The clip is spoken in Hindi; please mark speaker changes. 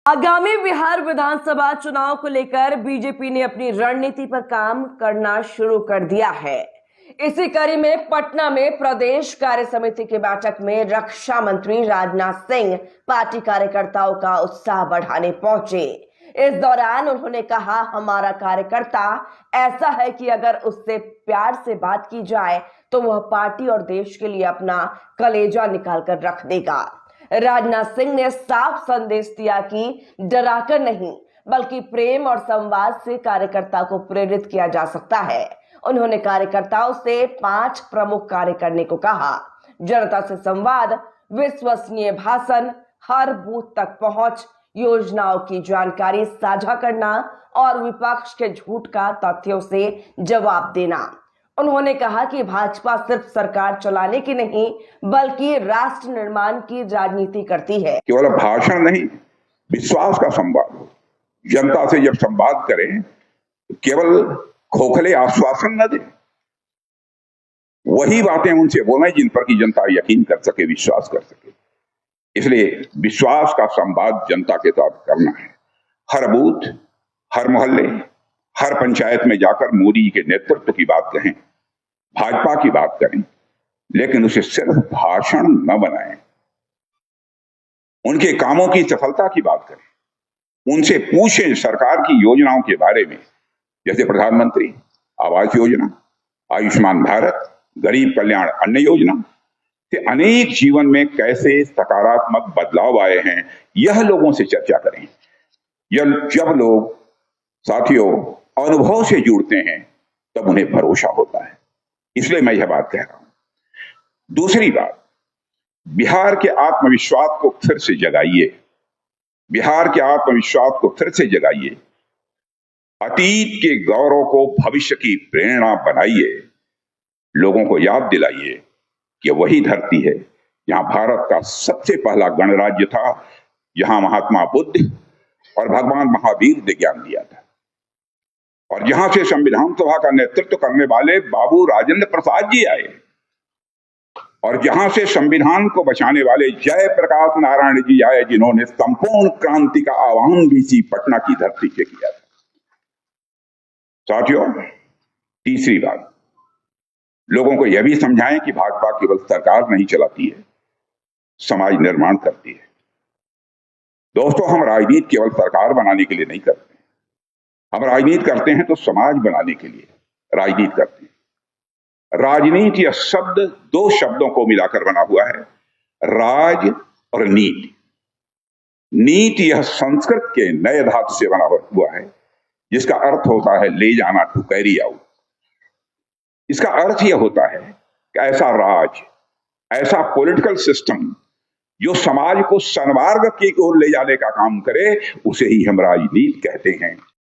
Speaker 1: आगामी बिहार विधानसभा चुनाव को लेकर बीजेपी ने अपनी रणनीति पर काम करना शुरू कर दिया है। इसी कड़ी में पटना में प्रदेश कार्य समिति की बैठक में रक्षा मंत्री राजनाथ सिंह पार्टी कार्यकर्ताओं का उत्साह बढ़ाने पहुंचे। इस दौरान उन्होंने कहा, हमारा कार्यकर्ता ऐसा है कि अगर उससे प्यार से बात की जाए तो वह पार्टी और देश के लिए अपना कलेजा निकाल कर रख देगा। राजनाथ सिंह ने साफ संदेश दिया कि डराकर नहीं बल्कि प्रेम और संवाद से कार्यकर्ता को प्रेरित किया जा सकता है। उन्होंने कार्यकर्ताओं से 5 प्रमुख कार्य करने को कहा। जनता से संवाद, विश्वसनीय भाषण, हर बूथ तक पहुंच, योजनाओं की जानकारी साझा करना और विपक्ष के झूठ का तथ्यों से जवाब देना। उन्होंने कहा कि भाजपा सिर्फ सरकार चलाने की नहीं बल्कि राष्ट्र निर्माण की राजनीति करती है।
Speaker 2: केवल भाषण नहीं, विश्वास का संवाद हो। जनता से जब संवाद करें केवल खोखले आश्वासन न दें, वही बातें उनसे बोलें जिन पर की जनता यकीन कर सके, विश्वास कर सके। इसलिए विश्वास का संवाद जनता के साथ करना है। हर बूथ, हर मोहल्ले, हर पंचायत में जाकर मोदी के नेतृत्व की बात कहें, भाजपा की बात करें, लेकिन उसे सिर्फ भाषण न बनाएं। उनके कामों की सफलता की बात करें, उनसे पूछें सरकार की योजनाओं के बारे में, जैसे प्रधानमंत्री आवास योजना, आयुष्मान भारत, गरीब कल्याण अन्न योजना से अनेक जीवन में कैसे सकारात्मक बदलाव आए हैं, यह लोगों से चर्चा करें। जब लोग साथियों अनुभव से जुड़ते हैं तब उन्हें भरोसा होता है। इसलिए मैं यह बात कह रहा हूं। दूसरी बात, बिहार के आत्मविश्वास को फिर से जगाइए। बिहार के आत्मविश्वास को फिर से जगाइए। अतीत के गौरव को भविष्य की प्रेरणा बनाइए। लोगों को याद दिलाइए कि वही धरती है जहां भारत का सबसे पहला गणराज्य था, जहां महात्मा बुद्ध और भगवान महावीर ने ज्ञान दिया था, और जहां से संविधान सभा का नेतृत्व करने वाले बाबू राजेंद्र प्रसाद जी आए, और जहां से संविधान को बचाने वाले जयप्रकाश नारायण जी आए, जिन्होंने संपूर्ण क्रांति का आह्वान भी इसी पटना की धरती से किया था। साथियों, तीसरी बात, लोगों को यह भी समझाएं कि भाजपा केवल सरकार नहीं चलाती है, समाज निर्माण करती है। दोस्तों, हम राजनीति केवल सरकार बनाने के लिए नहीं करते, हम राजनीति करते हैं तो समाज बनाने के लिए राजनीति करते हैं। राजनीति यह शब्द 2 शब्दों को मिलाकर बना हुआ है, राज और नीति। नीति यह संस्कृत के नए धातु से बना हुआ है, जिसका अर्थ होता है ले जाना, टू कैरी आउट। इसका अर्थ यह होता है कि ऐसा राज, ऐसा पॉलिटिकल सिस्टम जो समाज को सन्मार्ग की ओर ले जाने का काम करे, उसे ही हम राजनीति कहते हैं।